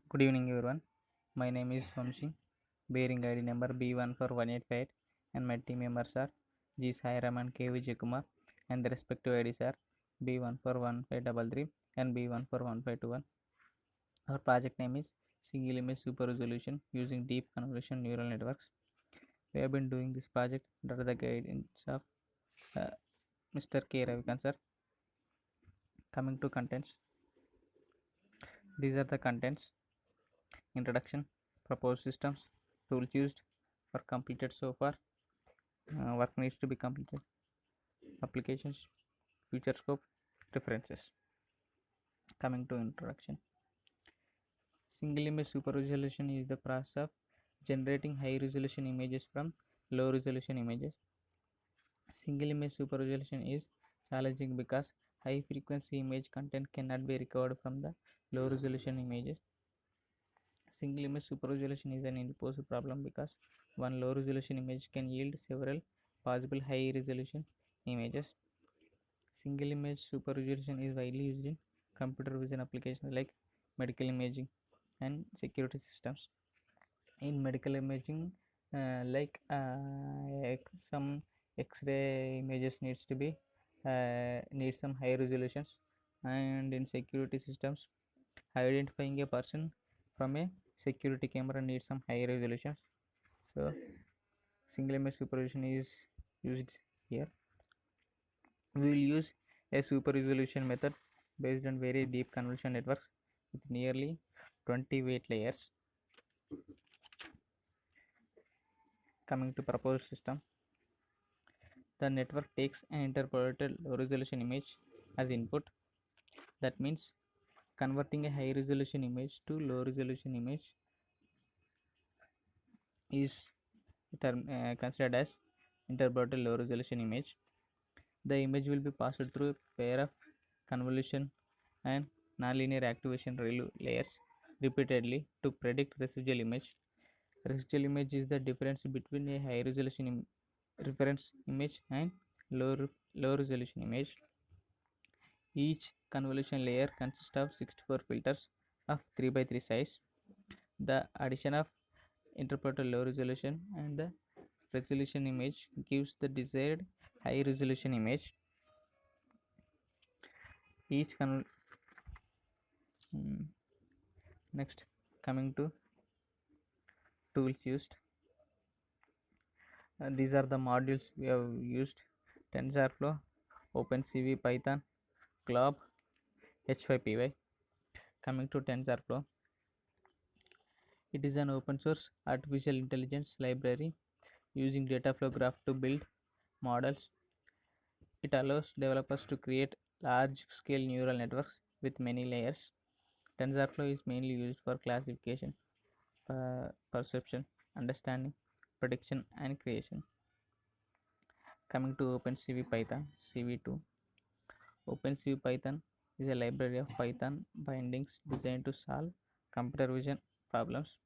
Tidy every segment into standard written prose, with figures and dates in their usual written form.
Good evening, everyone. My name is Vamshi, bearing ID number B14185, and my team members are G. Sairam and K. Vijayakumar, and the respective IDs are B141533 and B141521. Our project name is Single Image Super Resolution using Deep Convolution Neural Networks. We have been doing this project under the guidance of uh, Mr. K. Ravikant sir. Coming to contents, these are the contents: introduction, proposed systems, tools used, work completed so far, work needs to be completed, applications, future scope, references. Coming to introduction, single image super resolution is the process of generating high resolution images from low resolution images. Single image super resolution is challenging because high frequency image content cannot be recovered from the low resolution images. Single image super resolution is an impossible problem because one low resolution image can yield several possible high resolution images. Single image super resolution is widely used in computer vision applications like medical imaging and security systems. In medical imaging, some X-ray images need some high resolutions, and in security systems, identifying a person from a security camera needs some high resolutions. So, single image super resolution is used here. We will use a super resolution method based on very deep convolution networks with nearly 20 weight layers. Coming to proposed system, the network takes an interpolated low resolution image as input. That means converting a high resolution image to low resolution image is considered as interpolated low resolution image. The image will be passed through a pair of convolution and nonlinear activation layers repeatedly to predict residual image. Residual image is the difference between a high resolution reference image and low resolution image. Each convolution layer consists of 64 filters of 3 by 3 size. The addition of interpolated low resolution and the resolution image gives the desired high resolution image. Each next, coming to tools used. These are the modules we have used: TensorFlow, OpenCV, Python, Glob, H5PY. Coming to TensorFlow, it is an open source artificial intelligence library using Dataflow Graph to build models. It allows developers to create large scale neural networks with many layers. TensorFlow is mainly used for classification, perception, understanding, prediction, and creation. Coming to OpenCV Python CV2. OpenCV Python is a library of Python bindings designed to solve computer vision problems.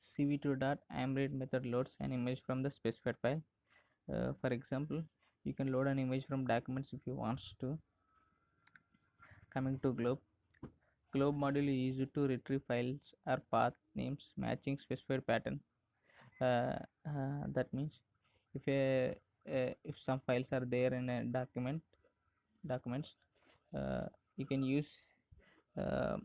CV2.amRead method loads an image from the specified file. For example, you can load an image from documents if you want to. Coming to Glob. Glob module is used to retrieve files or path names matching specified pattern. That means if some files are there in a documents, you can use uh,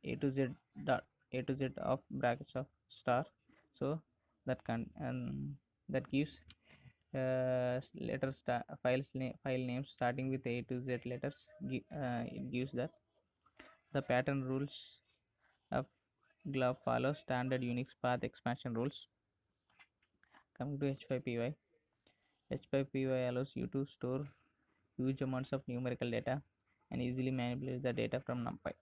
a to z dot a to z of brackets of star, so that can and that gives file names starting with a to z letters. It gives that the pattern rules of Glob follow standard Unix path expansion rules. Coming to H5PY, H5PY allows you to store huge amounts of numerical data and easily manipulate the data from NumPy.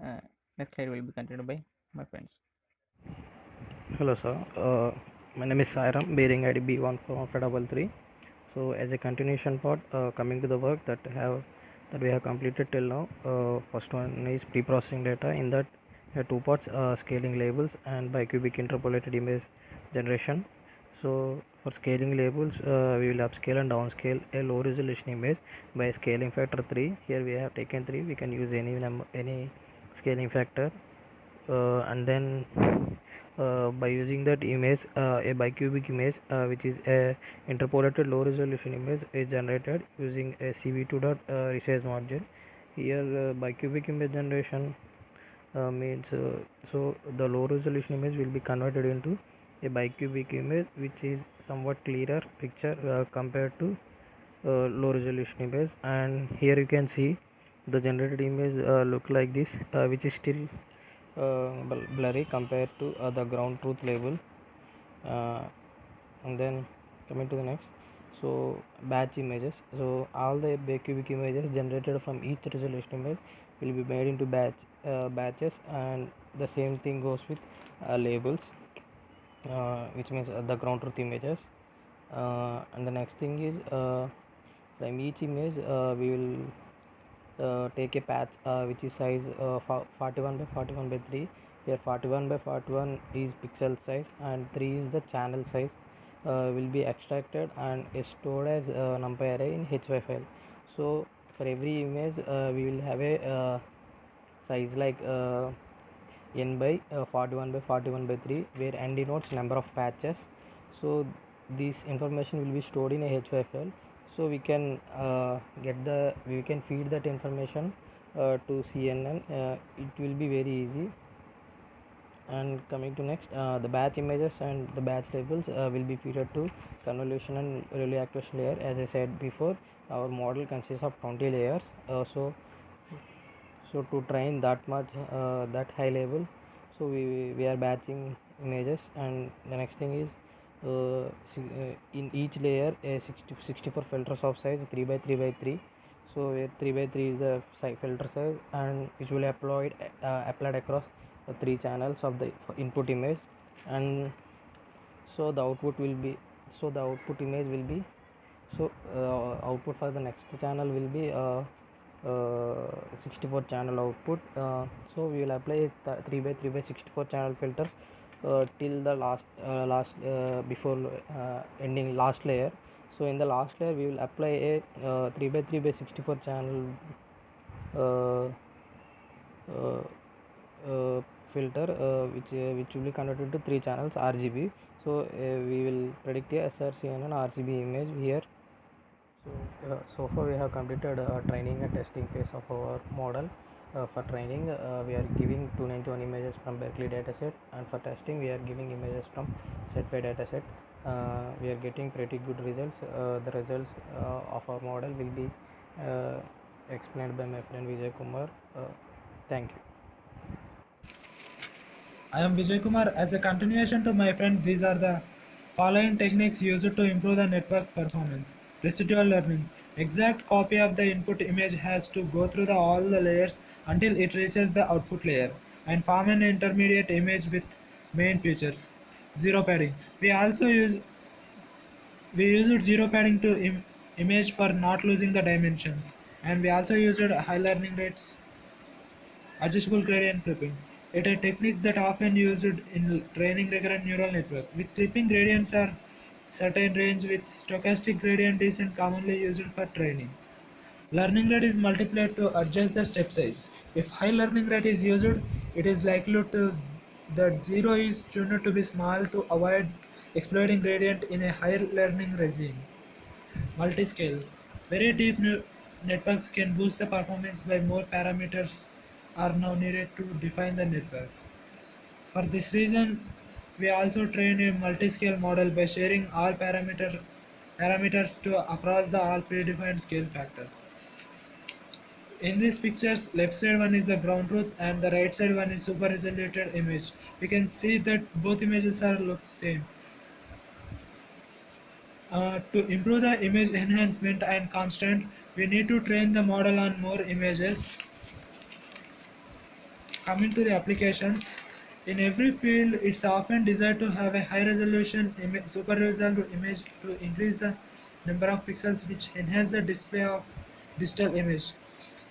Uh, Next slide will be continued by my friends. Hello sir, my name is Sairam, bearing ID B141533. So as a continuation part, coming to the work that we have completed till now. First one is pre-processing data. In that, two parts: scaling labels and bicubic interpolated image generation. So for scaling labels, we will upscale and downscale a low resolution image by scaling factor 3. Here we have taken 3. We can use any scaling factor, and then by using that image, a bicubic image, which is a interpolated low resolution image, is generated using a CV2 resize module. Here bicubic image generation means so the low resolution image will be converted into a bicubic image, which is somewhat clearer picture compared to low resolution image. And here you can see the generated image look like this, which is still blurry compared to the ground truth label. And then coming to the next, so batch images, so all the cubic images generated from each resolution image will be made into batches, and the same thing goes with labels, which means the ground truth images. And the next thing is, from each image we will take a patch which is size 41 by 41 by 3. Here 41 by 41 is pixel size and 3 is the channel size, will be extracted and is stored as numpy array in HY file. So for every image we will have a size like n by 41 by 41 by 3, where n denotes number of patches. So this information will be stored in a HY file, so we can we can feed that information to CNN. It will be very easy. And coming to next, the batch images and the batch labels will be fed to convolution and relay activation layer. As I said before, our model consists of 20 layers, so to train that much that high level, so we are batching images. And the next thing is, in each layer a 64 filters of size 3 by 3 by 3. So where 3 by 3 is the filter size, and usually applied across the 3 channels of the input image. And so the output will be, so the output image will be, so output for the next channel will be 64 channel output. So we will apply 3 by 3 by 64 channel filters till the last before ending last layer. So in the last layer we will apply a 3 by 3 by 64 channel filter, which will be converted to 3 channels RGB. So we will predict a SRC and an RGB image here. So far we have completed training and testing phase of our model. For training we are giving 291 images from Berkeley dataset, and for testing we are giving images from SetPy dataset. We are getting pretty good results. The results of our model will be explained by my friend Vijay Kumar. Thank you. I am Vijay Kumar. As a continuation to my friend, these are the following techniques used to improve the network performance. Residual learning. Exact copy of the input image has to go through all the layers until it reaches the output layer and form an intermediate image with main features. Zero padding. We used zero padding to image for not losing the dimensions, and we also used high learning rates. Adjustable gradient clipping. It is a technique that often used in training recurrent neural network. With clipping, gradients are certain range, with stochastic gradient descent commonly used for training. Learning rate is multiplied to adjust the step size. If high learning rate is used, it is likely to that 0 is tuned to be small to avoid exploiting gradient in a higher learning regime. Multiscale. Very deep networks can boost the performance by more parameters are now needed to define the network. For this reason, we also train a multiscale model by sharing all parameters to across the all predefined scale factors. In these pictures, left side one is the ground truth and the right side one is super resoluted image. We can see that both images are look same. To improve the image enhancement and constant, we need to train the model on more images. Coming to the applications, in every field it's often desired to have a high resolution super resolved image to increase the number of pixels which enhance the display of digital image.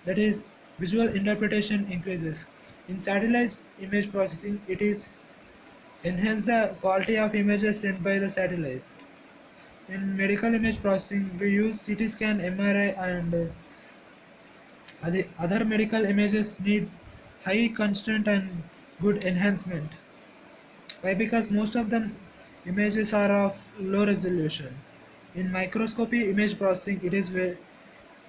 That is, visual interpretation increases. In satellite image processing, it is enhance the quality of images sent by the satellite. In medical image processing, we use CT scan, MRI, and other medical images need high constant and good enhancement. Why? Because most of them images are of low resolution. In microscopy image processing, it is very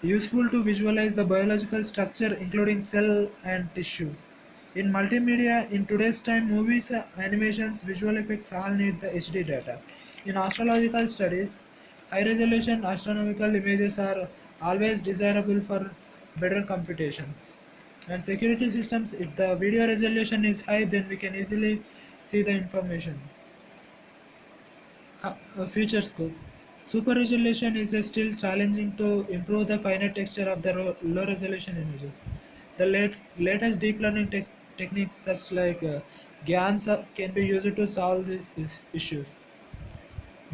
useful to visualize the biological structure including cell and tissue. In multimedia, in today's time, movies, animations, visual effects all need the HD data. In astrological studies, high resolution astronomical images are always desirable for better computations. And security systems, if the video resolution is high, then we can easily see the information. Future scope. Super resolution is still challenging to improve the finer texture of the low resolution images. The latest deep learning techniques such like GANs can be used to solve these issues.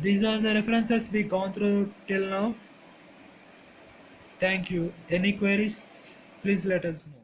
These are the references we gone through till now. Thank you. Any queries? Please let us know.